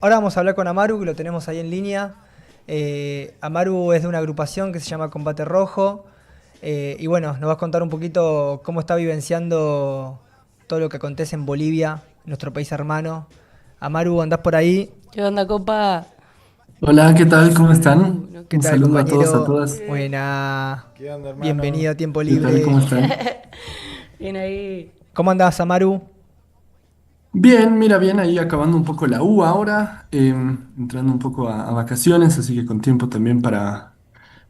Ahora vamos a hablar con Amaru, que lo tenemos ahí en línea. Amaru es de una agrupación que se llama Combate Rojo. Y bueno, nos vas a contar un poquito cómo está vivenciando todo lo que acontece en Bolivia, nuestro país hermano. Amaru, ¿andás por ahí? ¿Qué onda, copa? Hola, ¿qué tal? ¿Cómo están? No, ¿Qué Un tal, saludo a todos, a compañero? todas. Buena. ¿Qué onda, hermano? Bienvenido a Tiempo ¿Qué tal? ¿Cómo Libre. están? Bien ahí. ¿Cómo andás, Amaru? Bien, mira, bien, ahí acabando un poco la U ahora, entrando un poco a vacaciones, así que con tiempo también para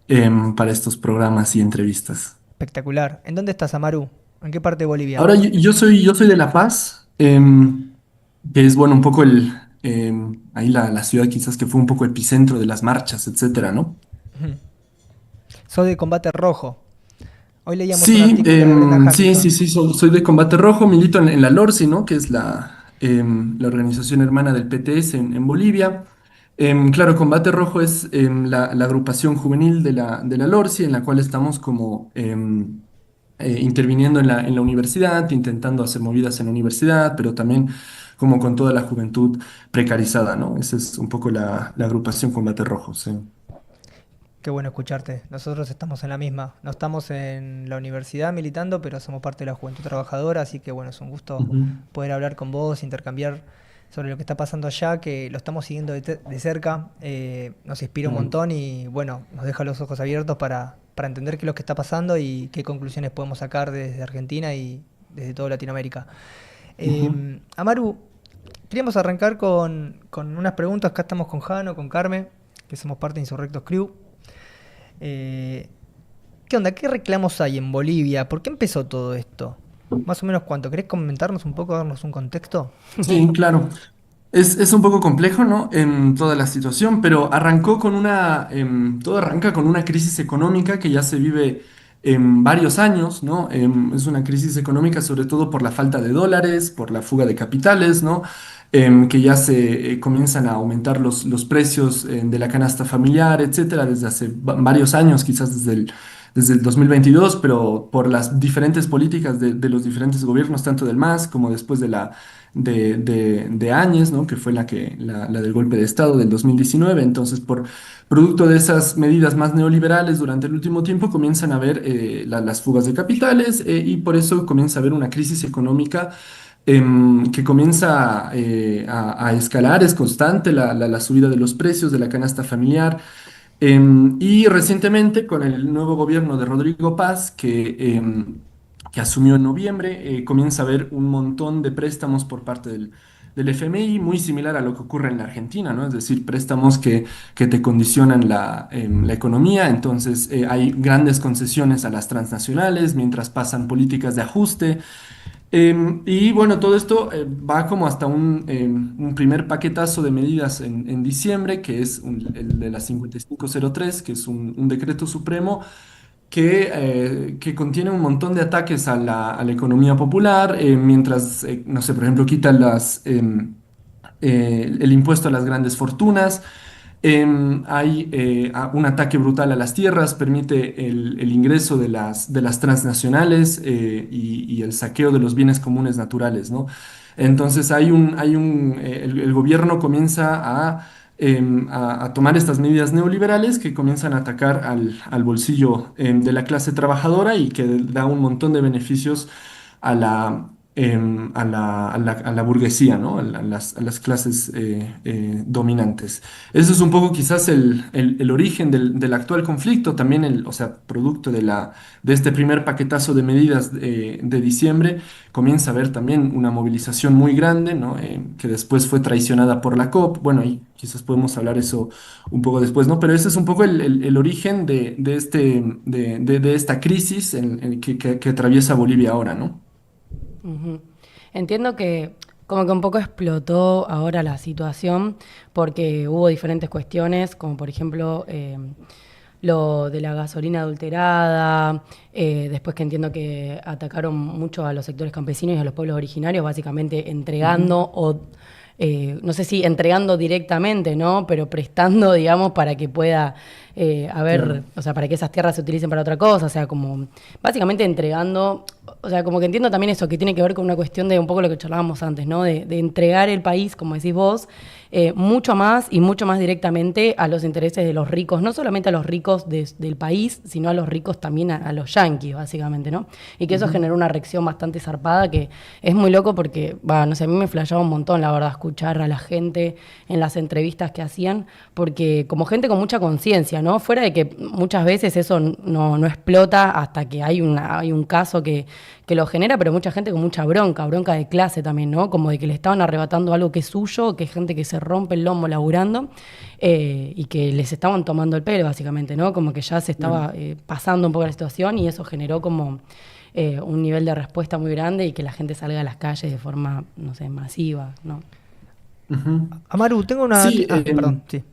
estos programas y entrevistas. Espectacular. ¿En dónde estás, Amaru? ¿En qué parte de Bolivia? Ahora, yo soy de La Paz, que es, bueno, un poco ahí la ciudad quizás que fue un poco epicentro de las marchas, etcétera, ¿no? Soy de Combate Rojo. Hoy leíamos un Sí, artículo de Brenda sí, sí, Hamilton. sí, soy de Combate Rojo, milito en la LORCI, ¿no? Que es la organización hermana del PTS en Bolivia. Claro, Combate Rojo es la agrupación juvenil de la LORCI, en la cual estamos como interviniendo en la universidad, intentando hacer movidas en la universidad, pero también como con toda la juventud precarizada, ¿no? Esa es un poco la agrupación Combate Rojo, sí. Qué bueno escucharte. Nosotros estamos en la misma. No estamos en la universidad militando, pero somos parte de la Juventud Trabajadora, así que bueno, es un gusto Ujú, poder hablar con vos, intercambiar sobre lo que está pasando allá, que lo estamos siguiendo de cerca. Nos inspira un claro. montón y bueno, nos deja los ojos abiertos para entender qué es lo que está pasando y qué conclusiones podemos sacar desde Argentina y desde toda Latinoamérica. Ujú. Amaru, queríamos arrancar con unas preguntas. Acá estamos con Jano, con Carmen, que somos parte de Insurrectos Crew. Eh, ¿Qué onda? ¿Qué reclamos hay en Bolivia? ¿Por qué empezó todo esto? Más o menos cuánto. ¿Querés comentarnos un poco, darnos un contexto? Sí, claro. Es un poco complejo, ¿no? En toda la situación, pero todo arranca con una crisis económica que ya se vive en varios años, ¿no? Es una crisis económica sobre todo por la falta de dólares, por la fuga de capitales, ¿no? Que ya se comienzan a aumentar los precios de la canasta familiar, etcétera, desde hace varios años, quizás desde el 2022, pero por las diferentes políticas de los diferentes gobiernos, tanto del MAS como después de Áñez, ¿no? Que fue la del golpe de Estado del 2019. Entonces, por producto de esas medidas más neoliberales durante el último tiempo, comienzan a haber las fugas de capitales y por eso comienza a haber una crisis económica que comienza a escalar, es constante la subida de los precios de la canasta familiar. Y recientemente, con el nuevo gobierno de Rodrigo Paz, que asumió en noviembre, comienza a haber un montón de préstamos por parte del FMI, muy similar a lo que ocurre en la Argentina, ¿no? Es decir, préstamos que te condicionan la economía. Entonces, hay grandes concesiones a las transnacionales mientras pasan políticas de ajuste. Y bueno, todo esto va como hasta un primer paquetazo de medidas en diciembre, que es el de la 5503, que es un decreto supremo que contiene un montón de ataques a la economía popular, mientras, no sé, por ejemplo, quita el impuesto a las grandes fortunas. Hay un ataque brutal a las tierras, permite el ingreso de las transnacionales y el saqueo de los bienes comunes naturales, ¿no? Entonces el gobierno comienza a tomar estas medidas neoliberales que comienzan a atacar al bolsillo de la clase trabajadora y que da un montón de beneficios a la burguesía, ¿no? A las clases dominantes. Eso es un poco quizás el origen del actual conflicto, también o sea, producto de este primer paquetazo de medidas de diciembre, comienza a haber también una movilización muy grande, ¿no? Que después fue traicionada por la COP. Bueno, y quizás podemos hablar eso un poco después, ¿no? Pero ese es un poco el origen de esta crisis que atraviesa Bolivia ahora, ¿no? Ujú. Entiendo que como que un poco explotó ahora la situación porque hubo diferentes cuestiones, como por ejemplo lo de la gasolina adulterada, después que entiendo que atacaron mucho a los sectores campesinos y a los pueblos originarios, básicamente Ujú. entregando o no sé si entregando directamente, ¿no? Pero prestando, digamos, para que pueda haber, Claro. o sea, para que esas tierras se utilicen para otra cosa, o sea, como básicamente entregando, o sea, como que entiendo también eso, que tiene que ver con una cuestión de un poco lo que charlábamos antes, ¿no? De entregar el país, como decís vos, mucho más y mucho más directamente a los intereses de los ricos, no solamente a los ricos del país, sino a los ricos también a los yanquis, básicamente, ¿no? Y que eso Ujú. generó una reacción bastante zarpada que es muy loco porque, no sé, a mí me flasheaba un montón, la verdad, escuchar a la gente en las entrevistas que hacían, porque como gente con mucha conciencia, ¿no? Fuera de que muchas veces eso no explota hasta que hay un caso que lo genera, pero mucha gente con mucha bronca, bronca de clase también, ¿no? Como de que le estaban arrebatando algo que es suyo, que es gente que se rompe el lomo laburando y que les estaban tomando el pelo, básicamente, ¿no? Como que ya se Claro. estaba pasando un poco la situación y eso generó como un nivel de respuesta muy grande y que la gente salga a las calles de forma, no sé, masiva, ¿no? Ujú. Amaru, tengo una... Sí, perdón, sí.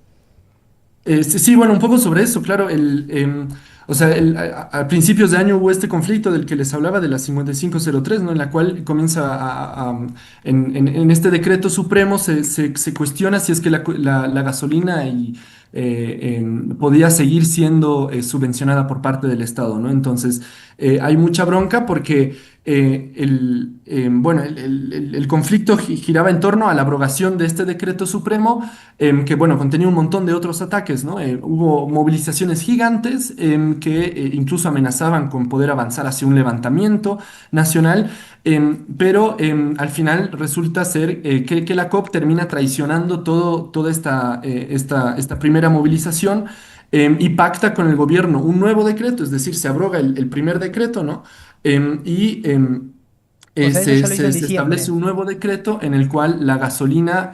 Sí, sí, bueno, un poco sobre eso, claro. O sea, a principios de año hubo este conflicto del que les hablaba de la 5503, ¿no? En la cual comienza en este decreto supremo se cuestiona si es que la gasolina podía seguir siendo subvencionada por parte del Estado, ¿no? Entonces, hay mucha bronca porque bueno, el conflicto giraba en torno a la abrogación de este decreto supremo que bueno, contenía un montón de otros ataques, ¿no? Hubo movilizaciones gigantes que incluso amenazaban con poder avanzar hacia un levantamiento nacional, pero al final resulta ser que la COP termina traicionando toda esta primera movilización. Y pacta con el gobierno un nuevo decreto, es decir, se abroga el primer decreto, ¿no? Y O sea, eso ya lo hizo en se establece diciembre. un nuevo decreto en el cual la gasolina,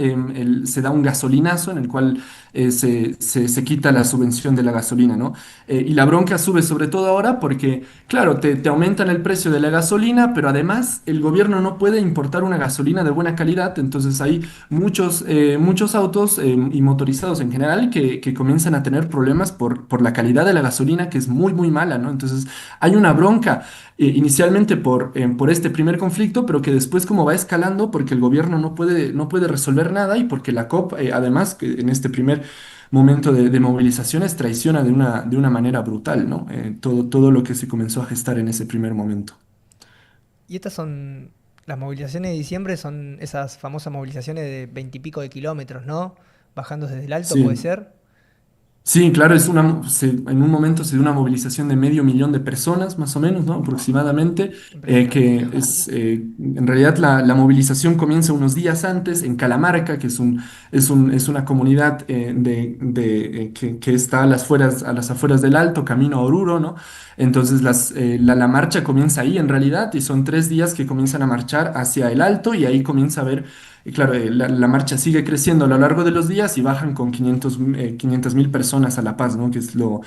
se da un gasolinazo en el cual se quita la subvención de la gasolina, ¿no? Y la bronca sube sobre todo ahora porque, claro, te aumentan el precio de la gasolina, pero además el gobierno no puede importar una gasolina de buena calidad, entonces hay muchos autos y motorizados en general que comienzan a tener problemas por la calidad de la gasolina, que es muy, muy mala, ¿no? Entonces hay una bronca inicialmente por este primer conflicto, pero que después como va escalando porque el gobierno no puede resolver nada y porque la COP, además, que en este primer momento de movilizaciones, traiciona de una manera brutal, ¿no? Todo lo que se comenzó a gestar en ese primer momento. Y estas son... Las movilizaciones de diciembre son esas famosas movilizaciones de 20 y pico de kilómetros, ¿no? Bajando desde el alto, puede Sí. ser. Sí, claro, en un momento se dio una movilización de medio millón de personas, más o menos, ¿no? Aproximadamente, Impresionante. que es, en realidad la movilización comienza unos días antes en Calamarca, que es una comunidad que está a las afueras del Alto, camino a Oruro, ¿no? Entonces la marcha comienza ahí en realidad y son 3 días que comienzan a marchar hacia el Alto y ahí comienza a ver y claro, la marcha sigue creciendo a lo largo de los días y bajan con 500.000 personas a La Paz, ¿no? Que es lo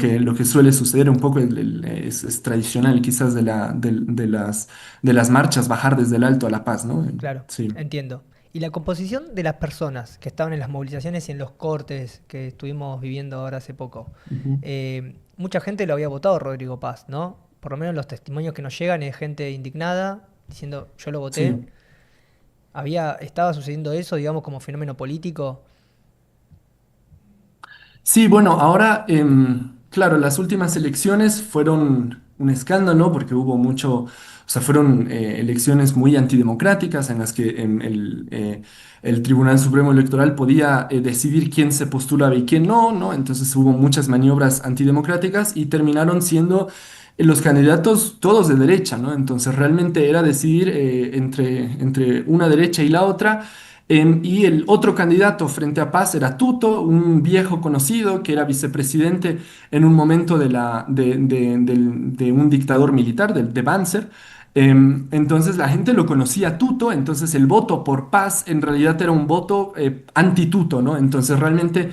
que suele suceder un poco, es tradicional quizás de las marchas, bajar desde el Alto a La Paz, ¿no? Claro, Sí. entiendo. Y la composición de las personas que estaban en las movilizaciones y en los cortes que estuvimos viviendo ahora hace poco. Ujú. Mucha gente lo había votado a Rodrigo Paz, ¿no? Por lo menos los testimonios que nos llegan es gente indignada diciendo yo lo voté. Sí. Estaba sucediendo eso, digamos, como fenómeno político. Sí, bueno, ahora, claro, las últimas elecciones fueron un escándalo porque hubo mucho, o sea, fueron elecciones muy antidemocráticas en las que el Tribunal Supremo Electoral podía decidir quién se postulaba y quién no, ¿no? Entonces hubo muchas maniobras antidemocráticas y terminaron siendo los candidatos todos de derecha, ¿no? Entonces realmente era decidir entre una derecha y la otra. Y el otro candidato frente a Paz era Tuto, un viejo conocido que era vicepresidente en un momento de un dictador militar, de Banzer. Entonces la gente lo conocía a Tuto, entonces el voto por Paz en realidad era un voto anti-Tuto, ¿no? Entonces realmente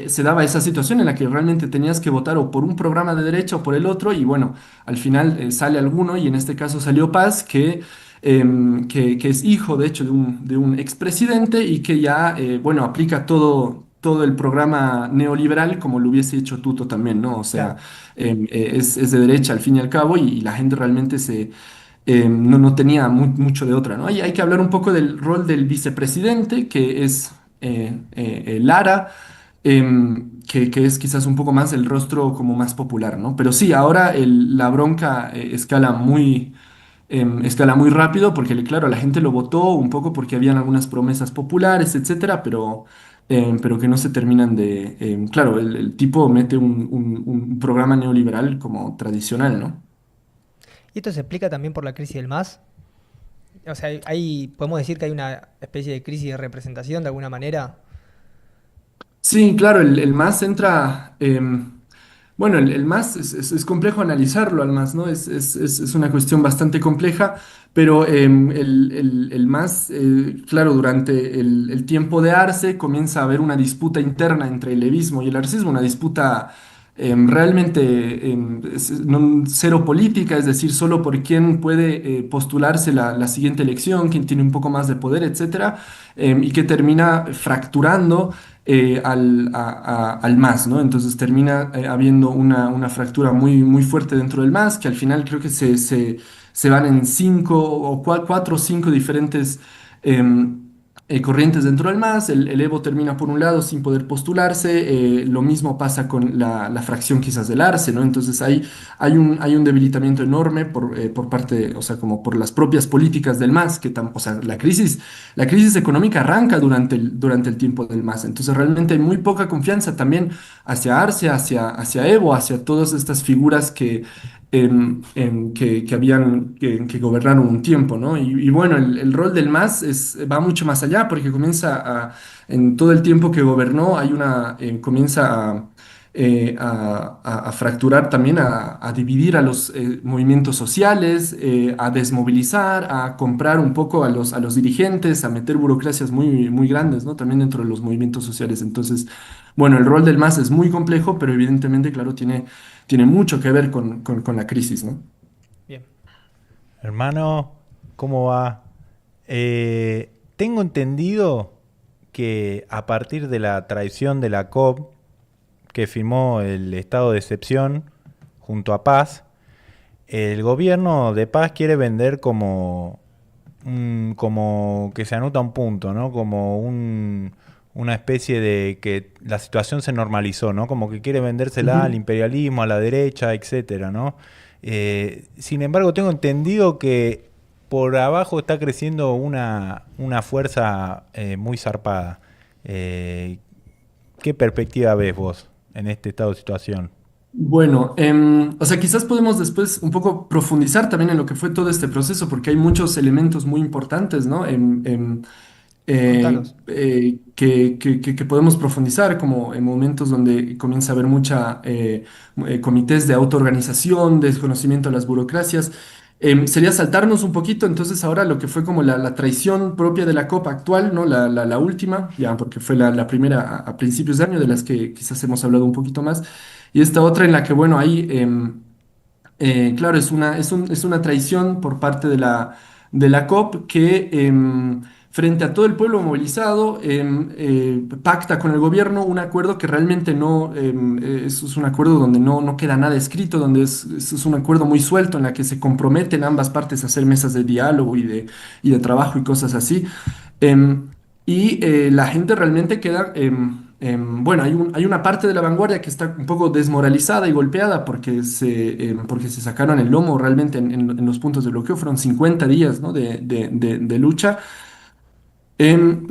se daba esa situación en la que realmente tenías que votar o por un programa de derecha o por el otro, y bueno, al final sale alguno, y en este caso salió Paz, que es hijo, de hecho, de un expresidente y que ya, bueno, aplica todo el programa neoliberal como lo hubiese hecho Tuto también, ¿no? O sea, Claro. es de derecha al fin y al cabo y la gente realmente no tenía mucho de otra, ¿no? Hay que hablar un poco del rol del vicepresidente, que es Lara. Que es quizás un poco más el rostro como más popular, ¿no? Pero sí, ahora la bronca escala muy, escala muy rápido porque, claro, la gente lo votó un poco porque habían algunas promesas populares, etcétera, pero que no se terminan de... claro, el tipo mete un programa neoliberal como tradicional, ¿no? Y esto se explica también por la crisis del MAS. O sea, podemos decir que hay una especie de crisis de representación de alguna manera. Sí, claro, el MAS entra... bueno, el MAS es complejo analizarlo al MAS, ¿no? Es una cuestión bastante compleja, pero el MAS, claro, durante el tiempo de Arce comienza a haber una disputa interna entre el levismo y el arcismo, una disputa realmente cero política, es decir, solo por quién puede postularse la siguiente elección, quién tiene un poco más de poder, etcétera, y que termina fracturando al MAS, ¿no? Entonces termina habiendo una fractura muy fuerte dentro del MAS, que al final creo que se van en cuatro o cinco diferentes em, corrientes dentro del MAS. El Evo termina por un lado sin poder postularse, lo mismo pasa con la fracción quizás del Arce, ¿no? Entonces hay un debilitamiento enorme por parte, o sea, como por las propias políticas del MAS, o sea, la crisis económica arranca durante el tiempo del MAS, entonces realmente hay muy poca confianza también hacia Arce, hacia Evo, hacia todas estas figuras que gobernaron un tiempo, ¿no? Y bueno, el rol del MAS va mucho más allá porque en todo el tiempo que gobernó, comienza a fracturar también, a dividir a los movimientos sociales, a desmovilizar, a comprar un poco a los dirigentes, a meter burocracias muy grandes, ¿no? También dentro de los movimientos sociales. Entonces, bueno, el rol del MAS es muy complejo, pero evidentemente, claro, tiene mucho que ver con la crisis, ¿no? Bien. Hermano, ¿cómo va? Tengo entendido que a partir de la traición de la COP, que firmó el estado de excepción junto a Paz, el gobierno de Paz quiere vender como que se anota un punto, ¿no? Como una especie de que la situación se normalizó, ¿no? Como que quiere vendérsela al Ujú. imperialismo, a la derecha, etcétera, ¿no? Sin embargo, tengo entendido que por abajo está creciendo una fuerza muy zarpada. Eh, ¿Qué perspectiva ves vos en este estado de situación? Bueno, o sea, quizás podemos después un poco profundizar también en lo que fue todo este proceso, porque hay muchos elementos muy importantes, ¿no? Contanos. Que podemos profundizar, como en momentos donde comienza a haber comités de autoorganización, desconocimiento de las burocracias. Sería saltarnos un poquito, entonces ahora lo que fue como la traición propia de la Copa actual, ¿no? La última, ya, porque fue la primera a principios de año, de las que quizás hemos hablado un poquito más, y esta otra en la que, bueno, ahí... claro, es una traición por parte de la COP que frente a todo el pueblo movilizado pacta con el gobierno un acuerdo que realmente no, es un acuerdo donde no queda nada escrito, donde es un acuerdo muy suelto en la que se comprometen ambas partes a hacer mesas de diálogo y de trabajo y cosas así. Em, la gente realmente queda, bueno, hay una parte de la vanguardia que está un poco desmoralizada y golpeada porque se sacaron el lomo realmente en los puntos de bloqueo. Fueron 50 días, ¿no? de lucha.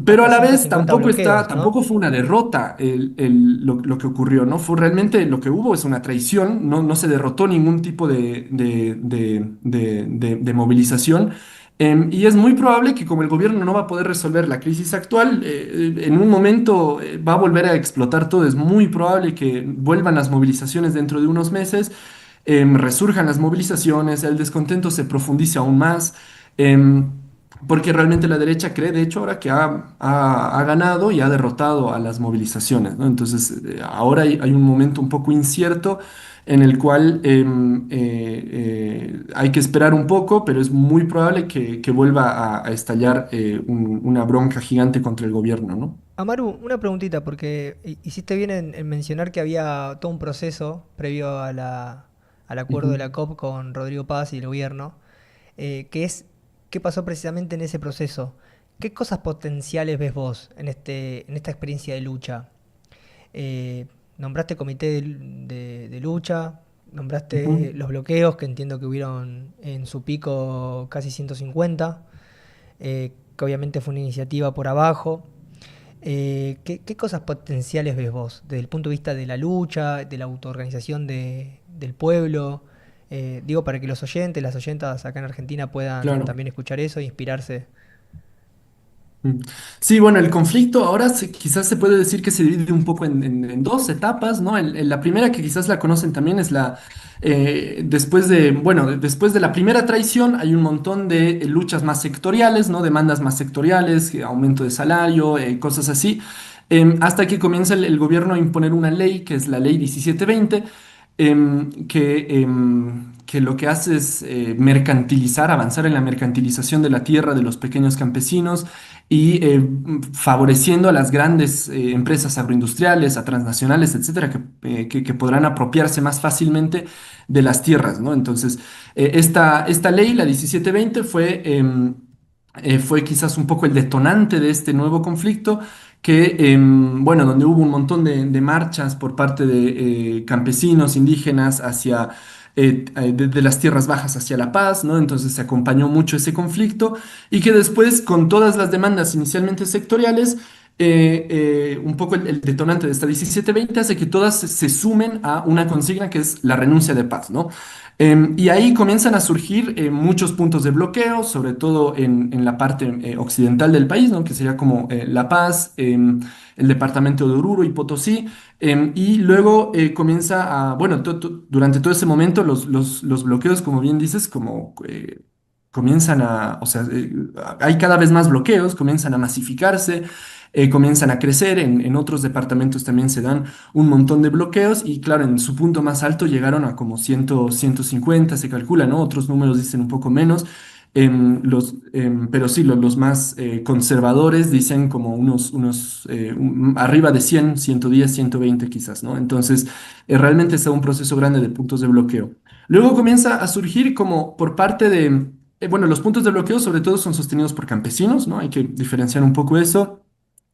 Pero a Hasta la vez 150 bloqueos, tampoco ¿no? fue una derrota lo que ocurrió, ¿no? Fue realmente lo que hubo es una traición, no se derrotó ningún tipo de movilización. Y es muy probable que como el gobierno no va a poder resolver la crisis actual, en un momento va a volver a explotar todo. Es muy probable que vuelvan las movilizaciones dentro de unos meses, resurjan las movilizaciones, el descontento se profundice aún más. em, Porque realmente la derecha cree, de hecho, ahora que ha ganado y ha derrotado a las movilizaciones, ¿no? Entonces, ahora hay un momento un poco incierto en el cual hay que esperar un poco, pero es muy probable que vuelva a estallar una bronca gigante contra el gobierno, ¿no? Amaru, una preguntita, porque hiciste bien en mencionar que había todo un proceso previo al acuerdo de Ujú. la COP con Rodrigo Paz y el gobierno, que es qué pasó precisamente en ese proceso. ¿Qué cosas potenciales ves vos en esta experiencia de lucha? Eh, Nombraste comité de lucha. Nombraste los bloqueos, que entiendo que hubieron en su pico casi 150, que obviamente fue una iniciativa por abajo. ¿Qué cosas potenciales ves vos desde el punto de vista de la lucha, de la autoorganización del pueblo? Digo, para que los oyentes, las oyentas acá en Argentina puedan Claro. también escuchar eso e inspirarse. Mm. Sí, bueno, el conflicto ahora quizás se puede decir que se divide un poco en dos etapas, ¿no? La primera que quizás la conocen también es después después de la primera traición hay un montón de luchas más sectoriales, ¿no? Demandas más sectoriales, aumento de salario, cosas así, hasta que comienza el gobierno a imponer una ley, que es la ley 1720, que lo que hace es mercantilizar, avanzar en la mercantilización de la tierra de los pequeños campesinos y favoreciendo a las grandes empresas agroindustriales, a transnacionales, etcétera, que podrán apropiarse más fácilmente de las tierras, ¿no? Entonces, esta ley, la 1720, fue quizás un poco el detonante de este nuevo conflicto bueno, donde hubo un montón de marchas por parte de campesinos, indígenas, de las tierras bajas hacia La Paz, ¿no? Entonces se acompañó mucho ese conflicto y que después, con todas las demandas inicialmente sectoriales, un poco el detonante de esta 1720 hace que todas se sumen a una consigna que es la renuncia de paz, ¿no? Y ahí comienzan a surgir muchos puntos de bloqueo, sobre todo en la parte occidental del país, ¿no? Que sería como La Paz, el departamento de Oruro y Potosí. Y luego bueno, durante todo ese momento los bloqueos, como bien dices, comienzan o sea, hay cada vez más bloqueos, comienzan a masificarse, comienzan a crecer, en otros departamentos también se dan un montón de bloqueos y claro, en su punto más alto llegaron a como 150, se calcula, ¿no? Otros números dicen un poco menos. Pero sí, los más conservadores dicen como arriba de 100, 110, 120 quizás, ¿no? Entonces, realmente está un proceso grande de puntos de bloqueo. Luego comienza a surgir como por parte bueno, los puntos de bloqueo sobre todo son sostenidos por campesinos, ¿no? Hay que diferenciar un poco eso.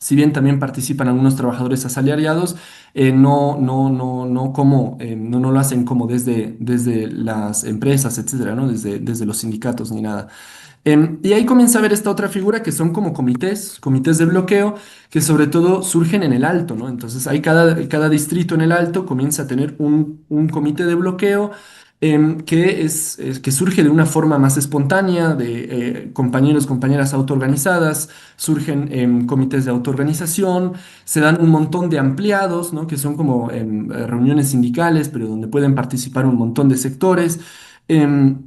Si bien también participan algunos trabajadores asalariados, no lo hacen como desde las empresas, etcétera, ¿no? Desde los sindicatos ni nada. Y ahí comienza a ver esta otra figura que son como comités de bloqueo, que sobre todo surgen en el Alto, ¿no? Entonces, cada distrito en el Alto comienza a tener un comité de bloqueo que surge de una forma más espontánea, de compañeros, compañeras autoorganizadas, surgen comités de autoorganización, se dan un montón de ampliados, ¿no? Que son como reuniones sindicales, pero donde pueden participar un montón de sectores. em,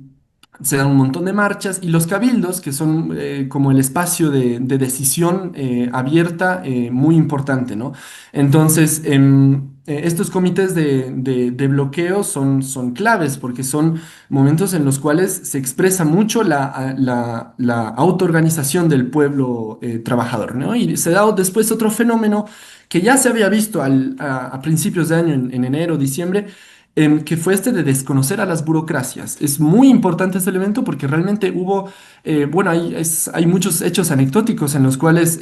Se dan un montón de marchas y los cabildos, que son como el espacio de decisión abierta, muy importante, ¿no? Entonces, estos comités de bloqueo son claves porque son momentos en los cuales se expresa mucho la autoorganización del pueblo trabajador, ¿no? Y se da después otro fenómeno que ya se había visto a principios de año, en enero, diciembre, que fue este de desconocer a las burocracias. Es muy importante este elemento porque realmente bueno, hay muchos hechos anecdóticos en los cuales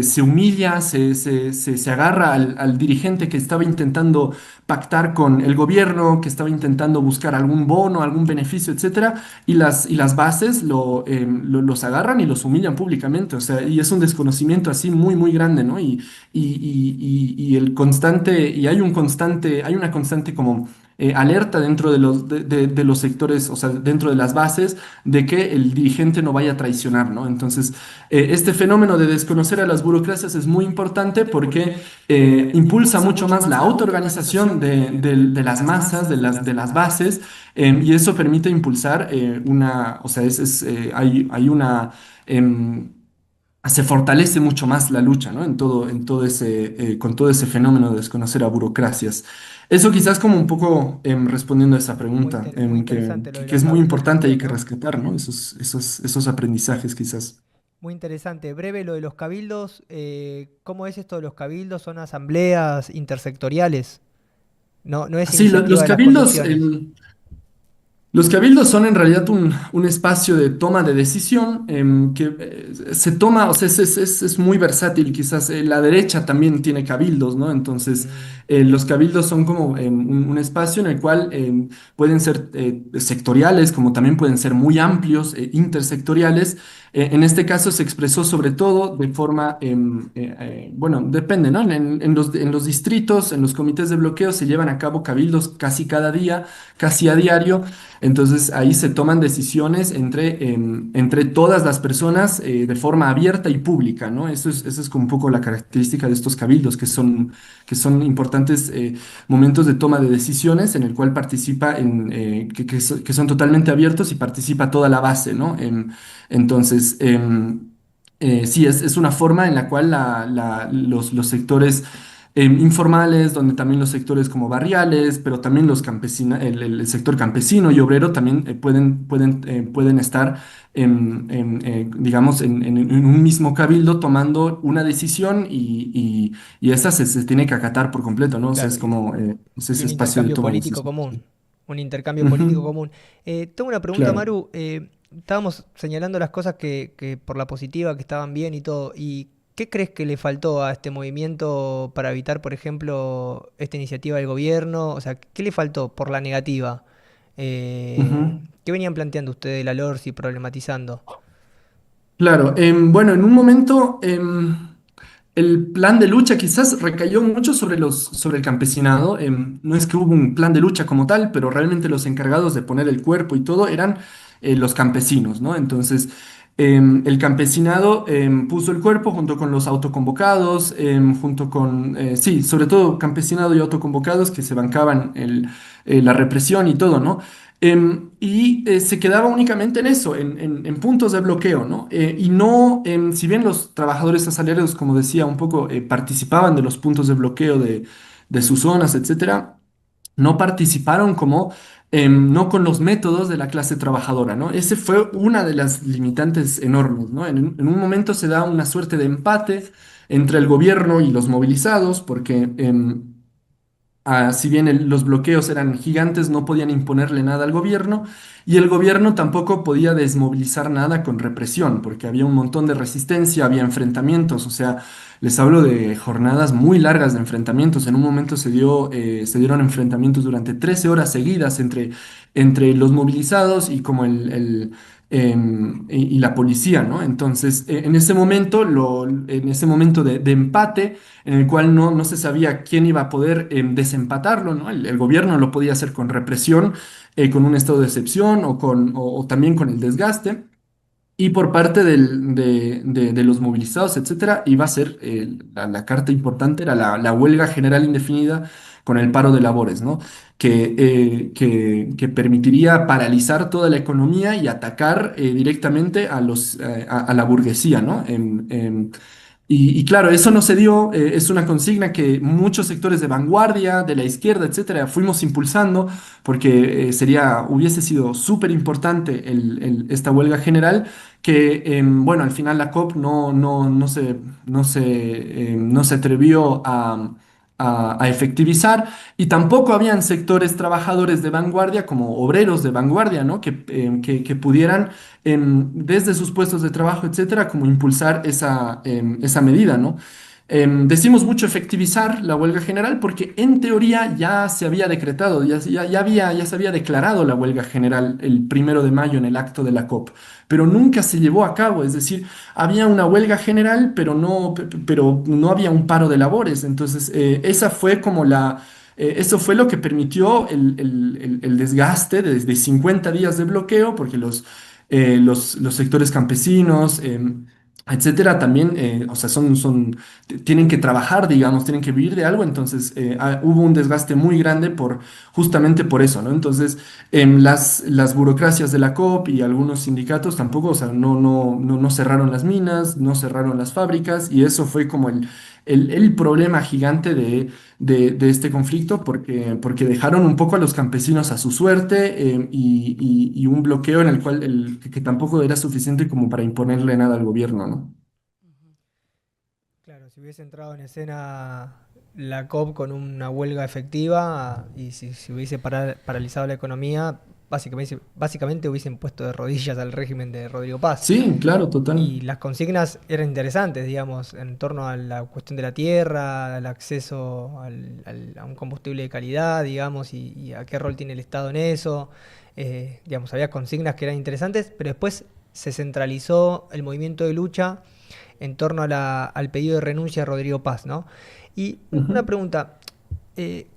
se humilla, se agarra al dirigente que estaba intentando pactar con el gobierno, que estaba intentando buscar algún bono, algún beneficio, etcétera, y las bases los agarran y los humillan públicamente. O sea, y es un desconocimiento así muy, muy grande, ¿no? Y hay una constante como alerta dentro de los sectores, o sea, dentro de las bases, de que el dirigente no vaya a traicionar, ¿no? Entonces, este fenómeno de desconocer a las burocracias es muy importante porque impulsa mucho más la autoorganización de las masas, de las bases, y eso permite impulsar o sea, hay una... em, se fortalece mucho más la lucha, ¿no? Con todo ese fenómeno de desconocer a burocracias. Eso quizás como un poco respondiendo a esa pregunta, Muy que, interesante lo que- de que la es muy importante y hay cabildización, que ¿no? rescatar, ¿no? Esos aprendizajes quizás. Muy interesante. Breve lo de los cabildos. ¿Cómo es esto de los cabildos? ¿Son asambleas intersectoriales? No es Sí, los iniciativa de las cabildos, comisiones. Los cabildos son en realidad un espacio de toma de decisión que se toma, o sea, es muy versátil. Quizás la derecha también tiene cabildos, ¿no? Entonces, Mm, los cabildos son como un espacio en el cual pueden ser sectoriales, como también pueden ser muy amplios, intersectoriales. En este caso se expresó sobre todo de forma, bueno, depende, ¿no? En los distritos, en los comités de bloqueo se llevan a cabo cabildos casi cada día, casi a diario. Entonces ahí se toman decisiones entre todas las personas de forma abierta y pública, ¿no? Eso es como un poco la característica de estos cabildos, que son importantes momentos de toma de decisiones en el cual participa, que son totalmente abiertos y participa toda la base, ¿no? Entonces, sí, es una forma en la cual los sectores informales, donde también los sectores como barriales, pero también el sector campesino y obrero también pueden estar, digamos, en un mismo cabildo tomando una decisión y esa se tiene que acatar por completo, ¿no? O sea, claro, es como es y ese un espacio de intercambio toma de político decisión. común. Un intercambio político Ujú, común. Tengo una pregunta, claro. Maru. Estábamos señalando las cosas que por la positiva, que estaban bien y todo. ¿Y qué crees que le faltó a este movimiento para evitar, por ejemplo, esta iniciativa del gobierno? O sea, ¿qué le faltó por la negativa? Ujú. ¿Qué venían planteando ustedes de la LORSI problematizando? Claro, bueno, en un momento el plan de lucha quizás recayó mucho sobre el campesinado. No es que hubo un plan de lucha como tal, pero realmente los encargados de poner el cuerpo y todo eran los campesinos, ¿no? Entonces, el campesinado puso el cuerpo junto con los autoconvocados, junto con, sí, sobre todo campesinado y autoconvocados que se bancaban la represión y todo, ¿no? Se quedaba únicamente en eso, en puntos de bloqueo, ¿no? Y no, si bien los trabajadores asalariados, como decía, un poco participaban de los puntos de bloqueo de sus zonas, etcétera, no participaron como, no con los métodos de la clase trabajadora, ¿no? Ese fue una de las limitantes enormes, ¿no? En un momento se da una suerte de empate entre el gobierno y los movilizados, porque si bien los bloqueos eran gigantes, no podían imponerle nada al gobierno y el gobierno tampoco podía desmovilizar nada con represión, porque había un montón de resistencia, había enfrentamientos, o sea, les hablo de jornadas muy largas de enfrentamientos. En un momento se dieron enfrentamientos durante 13 horas seguidas entre los movilizados y como y la policía, ¿no? Entonces, en ese momento de empate, en el cual no se sabía quién iba a poder desempatarlo, ¿no? El gobierno lo podía hacer con represión, con un estado de excepción o también con el desgaste. Y por parte de los movilizados, etcétera, iba a ser la carta importante, era la huelga general indefinida con el paro de labores, ¿no? Que permitiría paralizar toda la economía y atacar directamente a la burguesía, ¿no? Y claro, eso no se dio, es una consigna que muchos sectores de vanguardia, de la izquierda, etcétera, fuimos impulsando porque hubiese sido súper importante esta huelga general que, bueno, al final la COP no se atrevió a efectivizar y tampoco habían sectores trabajadores de vanguardia como obreros de vanguardia, ¿no? Que pudieran desde sus puestos de trabajo, etcétera, como impulsar esa medida, ¿no? Decimos mucho efectivizar la huelga general porque en teoría ya se había decretado, ya se había declarado la huelga general el 1 de mayo en el acto de la COP, pero nunca se llevó a cabo, es decir, había una huelga general, pero no había un paro de labores, entonces esa fue como eso fue lo que permitió el desgaste de 50 días de bloqueo, porque los sectores campesinos, etcétera, también, o sea, tienen que trabajar, digamos, tienen que vivir de algo, entonces hubo un desgaste muy grande justamente por eso, ¿no? Entonces, las burocracias de la COP y algunos sindicatos tampoco, o sea, no cerraron las minas, no cerraron las fábricas, y eso fue como el problema gigante de este conflicto porque dejaron un poco a los campesinos a su suerte y un bloqueo en el cual que tampoco era suficiente como para imponerle nada al gobierno, ¿no? Claro, si hubiese entrado en escena la COP con una huelga efectiva y si hubiese paralizado la economía, básicamente hubiesen puesto de rodillas al régimen de Rodrigo Paz. Sí, claro, total. Y las consignas eran interesantes, digamos, en torno a la cuestión de la tierra, al acceso a un combustible de calidad, digamos, y a qué rol tiene el Estado en eso. Digamos, había consignas que eran interesantes, pero después se centralizó el movimiento de lucha en torno al pedido de renuncia de Rodrigo Paz, ¿no? Y una pregunta,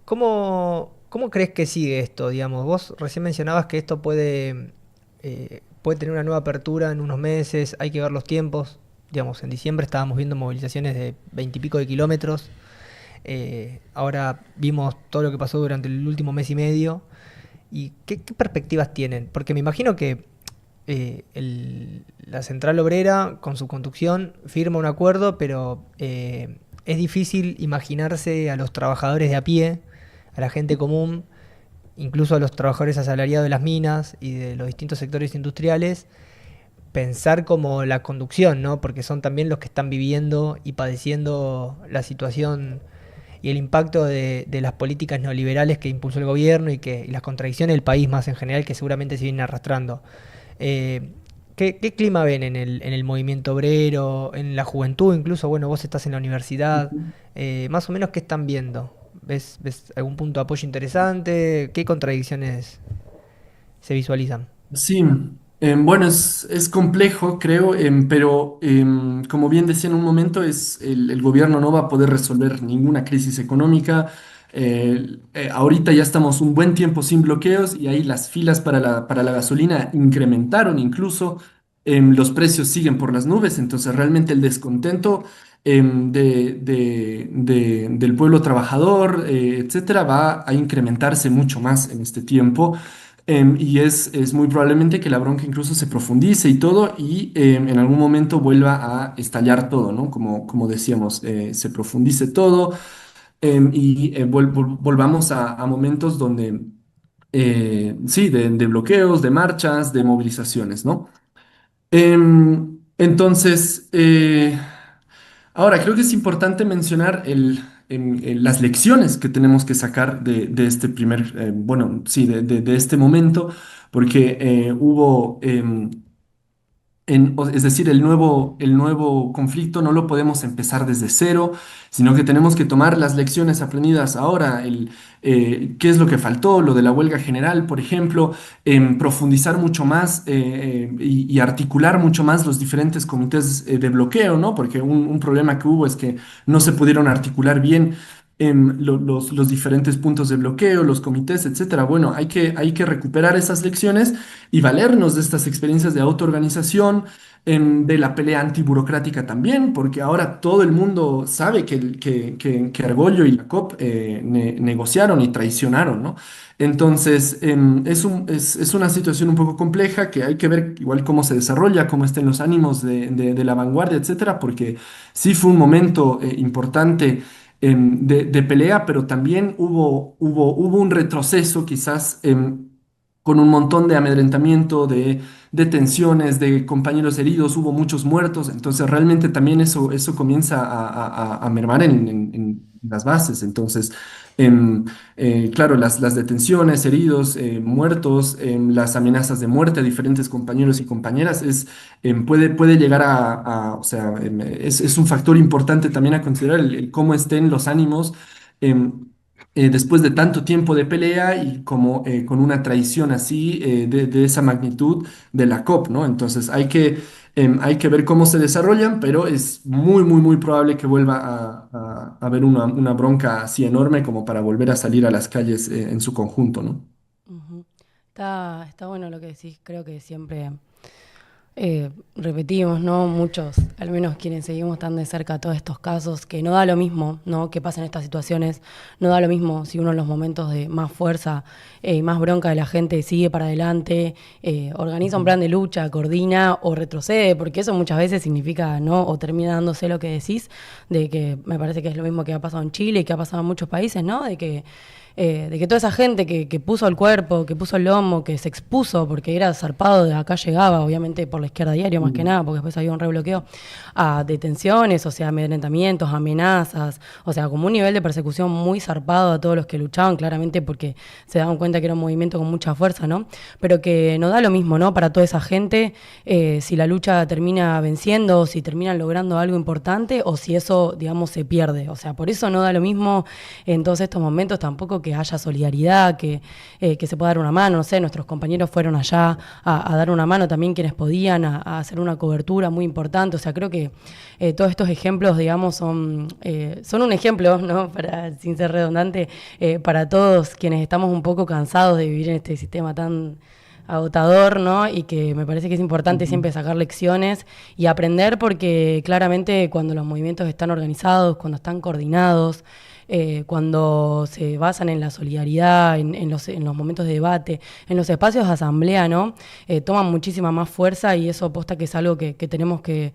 ¿cómo crees que sigue esto? Digamos, vos recién mencionabas que esto puede tener una nueva apertura en unos meses, hay que ver los tiempos. Digamos, en diciembre estábamos viendo movilizaciones de 20 y pico de kilómetros. Ahora vimos todo lo que pasó durante el último mes y medio. ¿Y qué perspectivas tienen? Porque me imagino que la Central Obrera, con su conducción, firma un acuerdo, pero es difícil imaginarse a los trabajadores de a pie, a la gente común, incluso a los trabajadores asalariados de las minas y de los distintos sectores industriales, pensar como la conducción, ¿no? Porque son también los que están viviendo y padeciendo la situación y el impacto de las políticas neoliberales que impulsó el gobierno y las contradicciones del país más en general que seguramente se vienen arrastrando. ¿Qué clima ven en el movimiento obrero, en la juventud incluso? Bueno, vos estás en la universidad, más o menos, ¿qué están viendo? ¿Ves algún punto de apoyo interesante? ¿Qué contradicciones se visualizan? Sí, bueno, es complejo, creo, pero como bien decía en un momento, el gobierno no va a poder resolver ninguna crisis económica. Ahorita ya estamos un buen tiempo sin bloqueos y ahí las filas para la gasolina incrementaron incluso. Los precios siguen por las nubes, entonces realmente el descontento del pueblo trabajador, etcétera, va a incrementarse mucho más en este tiempo. Y es muy probablemente que la bronca incluso se profundice y todo, y en algún momento vuelva a estallar todo, ¿no? Como decíamos, se profundice todo, y volvamos a momentos donde, sí, de bloqueos, de marchas, de movilizaciones, ¿no? Entonces, ahora creo que es importante mencionar las lecciones que tenemos que sacar de este primer, bueno, sí, de este momento, porque hubo, es decir, el nuevo conflicto no lo podemos empezar desde cero, sino que tenemos que tomar las lecciones aprendidas ahora, qué es lo que faltó, lo de la huelga general, por ejemplo, profundizar mucho más, y articular mucho más los diferentes comités de bloqueo, ¿no? Porque un problema que hubo es que no se pudieron articular bien los diferentes puntos de bloqueo, los comités, etcétera. Bueno, hay que recuperar esas lecciones y valernos de estas experiencias de autoorganización, de la pelea antiburocrática también, porque ahora todo el mundo sabe que Argollo y la COP negociaron y traicionaron, ¿no? Entonces, es una situación un poco compleja que hay que ver igual cómo se desarrolla, cómo estén los ánimos de la vanguardia, etcétera, porque sí fue un momento importante de pelea, pero también hubo un retroceso quizás, con un montón de amedrentamiento, de tensiones, de compañeros heridos, hubo muchos muertos, entonces realmente también eso comienza a mermar en las bases. Entonces, claro, las detenciones, heridos, muertos, las amenazas de muerte a diferentes compañeros y compañeras, puede llegar o sea, es un factor importante también a considerar el cómo estén los ánimos. em, Después de tanto tiempo de pelea y como con una traición así, de esa magnitud de la COP, ¿no? Entonces hay que ver cómo se desarrollan, pero es muy, muy, muy probable que vuelva a haber una bronca así enorme como para volver a salir a las calles en su conjunto, ¿no? Ujú. Está bueno lo que decís, creo que siempre repetimos, ¿no? Muchos, al menos quienes seguimos tan de cerca todos estos casos, que no da lo mismo, ¿no? Que pasen estas situaciones, no da lo mismo si uno en los momentos de más fuerza y más bronca de la gente sigue para adelante, organiza un plan de lucha, coordina o retrocede, porque eso muchas veces significa, ¿no? O termina dándose lo que decís, de que me parece que es lo mismo que ha pasado en Chile y que ha pasado en muchos países, ¿no? De que toda esa gente que puso el cuerpo, que puso el lomo, que se expuso porque era zarpado, de acá llegaba, obviamente por la la izquierda diario, más que nada, porque después había un rebloqueo, a detenciones, o sea, amedrentamientos, amenazas, o sea, como un nivel de persecución muy zarpado a todos los que luchaban, claramente porque se daban cuenta que era un movimiento con mucha fuerza, ¿no? Pero que no da lo mismo, ¿no? Para toda esa gente, si la lucha termina venciendo, si terminan logrando algo importante o si eso, digamos, se pierde. O sea, por eso no da lo mismo en todos estos momentos tampoco que haya solidaridad, que se pueda dar una mano. No sé, nuestros compañeros fueron allá a dar una mano también quienes podían, a hacer una cobertura muy importante. O sea, creo que todos estos ejemplos, digamos, son un ejemplo, ¿no? Sin ser redundante, para todos quienes estamos un poco cansados de vivir en este sistema tan agotador, ¿no? Y que me parece que es importante siempre sacar lecciones y aprender, porque claramente cuando los movimientos están organizados, cuando están coordinados, cuando se basan en la solidaridad, en los momentos de debate, en los espacios de asamblea, ¿no? Toman muchísima más fuerza, y eso aposta que es algo que tenemos que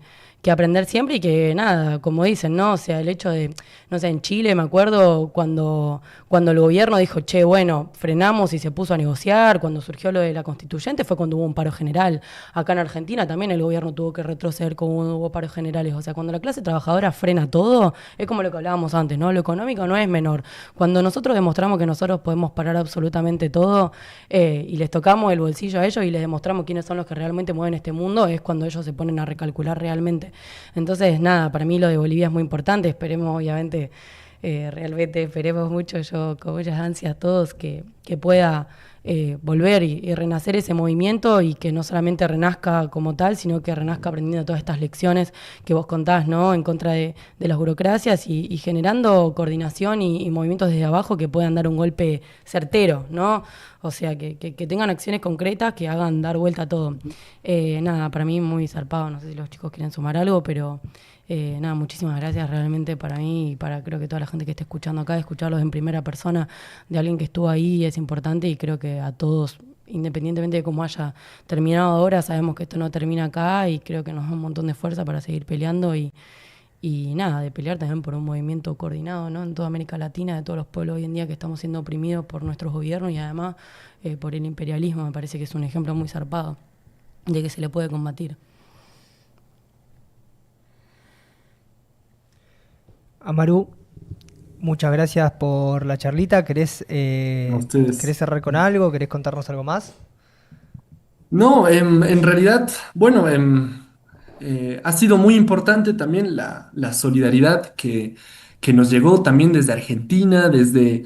aprender siempre, y que nada, como dicen, ¿no? O sea, el hecho de, no sé, en Chile me acuerdo cuando el gobierno dijo, che, bueno, frenamos, y se puso a negociar, cuando surgió lo de la constituyente fue cuando hubo un paro general. Acá en Argentina también el gobierno tuvo que retroceder cuando hubo paros generales. O sea, cuando la clase trabajadora frena todo, es como lo que hablábamos antes, ¿no? Lo económico no es menor. Cuando nosotros demostramos que nosotros podemos parar absolutamente todo, y les tocamos el bolsillo a ellos y les demostramos quiénes son los que realmente mueven este mundo, es cuando ellos se ponen a recalcular realmente. Entonces, nada, para mí lo de Bolivia es muy importante. Esperemos, obviamente, realmente esperemos mucho, yo con muchas ansias todos, que pueda volver y renacer ese movimiento, y que no solamente renazca como tal, sino que renazca aprendiendo todas estas lecciones que vos contás, ¿no? En contra de las burocracias, y generando coordinación y movimientos desde abajo que puedan dar un golpe certero, ¿no? O sea, que tengan acciones concretas que hagan dar vuelta a todo. Nada, para mí muy zarpado, no sé si los chicos quieren sumar algo, pero nada, muchísimas gracias realmente para mí y para, creo que toda la gente que esté escuchando acá, escucharlos en primera persona de alguien que estuvo ahí es importante, y creo que a todos, independientemente de cómo haya terminado ahora, sabemos que esto no termina acá, y creo que nos da un montón de fuerza para seguir peleando, y nada, de pelear también por un movimiento coordinado, ¿no? En toda América Latina, de todos los pueblos hoy en día que estamos siendo oprimidos por nuestros gobiernos, y además por el imperialismo. Me parece que es un ejemplo muy zarpado de que se le puede combatir. Amaru, muchas gracias por la charlita. ¿Querés A ustedes. cerrar con algo? ¿Querés contarnos algo más? No, en realidad, bueno, ha sido muy importante también la solidaridad que nos llegó también desde Argentina, desde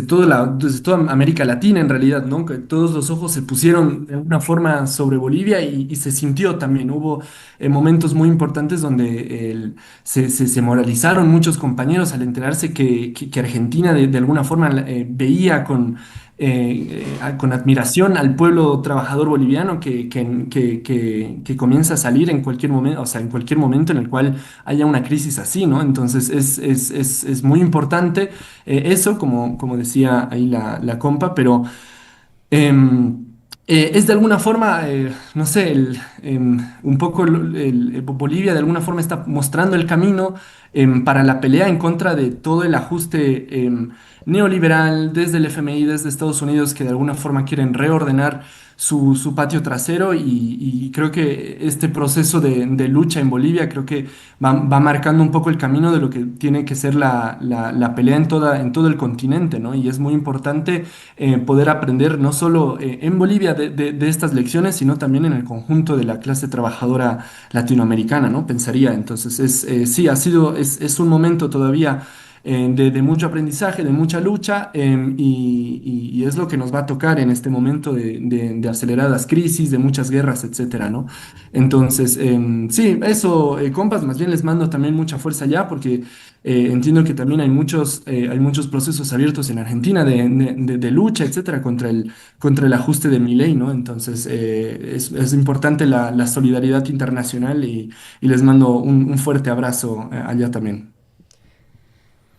toda América Latina, en realidad, ¿no? Que todos los ojos se pusieron de alguna forma sobre Bolivia, y se sintió también. Hubo momentos muy importantes donde se moralizaron muchos compañeros al enterarse que Argentina de alguna forma veía con admiración al pueblo trabajador boliviano que comienza a salir en cualquier momento, o sea, en cualquier momento en el cual haya una crisis así, ¿no? Entonces es muy importante eso, como decía ahí la compa, pero es de alguna forma, no sé, un poco Bolivia de alguna forma está mostrando el camino para la pelea en contra de todo el ajuste neoliberal desde el FMI, desde Estados Unidos, que de alguna forma quieren reordenar su patio trasero, y creo que este proceso de lucha en Bolivia creo que va marcando un poco el camino de lo que tiene que ser la pelea en todo el continente, ¿no? Y es muy importante poder aprender no solo en Bolivia de estas lecciones, sino también en el conjunto de la clase trabajadora latinoamericana, ¿no? Pensaría. Entonces, sí, es un momento todavía de mucho aprendizaje, de mucha lucha, y es lo que nos va a tocar en este momento de aceleradas crisis, de muchas guerras, etcétera, ¿no? Entonces, sí, eso, compas, más bien les mando también mucha fuerza allá, porque entiendo que también hay muchos procesos abiertos en Argentina de lucha, etcétera, contra el ajuste de Milei, ¿no? Entonces, es importante la solidaridad internacional, y les mando un fuerte abrazo allá también.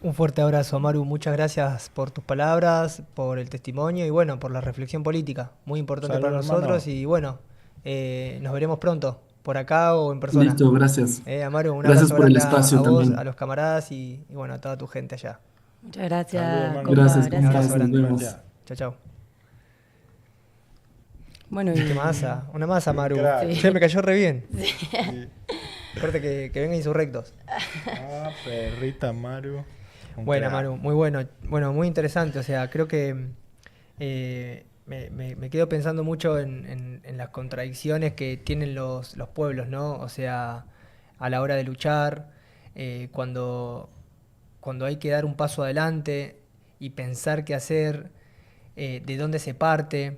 Un fuerte abrazo, Amaru. Muchas gracias por tus palabras, por el testimonio y bueno, por la reflexión política. Muy importante para Salud, nosotros hermano. y bueno, nos veremos pronto, por acá o en persona. Listo, gracias. Amaru, un Gracias abrazo por el grande a espacio vos, a también. los camaradas y bueno, a toda tu gente allá. Muchas Salud, gracias, hermano. compa, Gracias, Un abrazo compas, gracias. nos grande. vemos. Gracias. Chao, chao. Bueno, y Qué masa, una masa, Maru. Crack. Sí. Che, me cayó re bien. Sí. Suerte que vengan insurrectos. Ah, perrita Maru. Un Buena, crack. Maru, muy bueno. Bueno, muy interesante. O sea, creo que me quedo pensando mucho en las contradicciones que tienen los pueblos, ¿no? O sea, a la hora de luchar, cuando hay que dar un paso adelante y pensar qué hacer, de dónde se parte,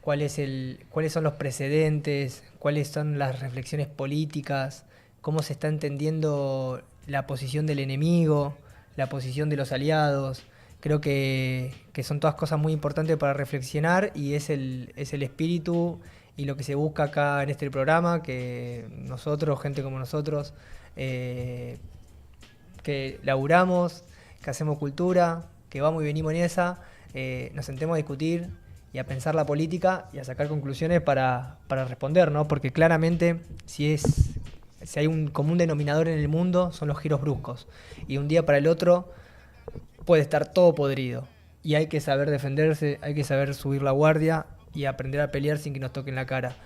cuáles son los precedentes, cuáles son las reflexiones políticas, cómo se está entendiendo la posición del enemigo, la posición de los aliados. Creo que son todas cosas muy importantes para reflexionar y es el espíritu y lo que se busca acá en este programa, que nosotros, gente como nosotros, que laburamos, que hacemos cultura, que vamos y venimos en esa, nos sentemos a discutir y a pensar la política y a sacar conclusiones para responder, ¿no? Porque claramente si hay un común denominador en el mundo son los giros bruscos y un día para el otro puede estar todo podrido y hay que saber defenderse, hay que saber subir la guardia y aprender a pelear sin que nos toquen la cara.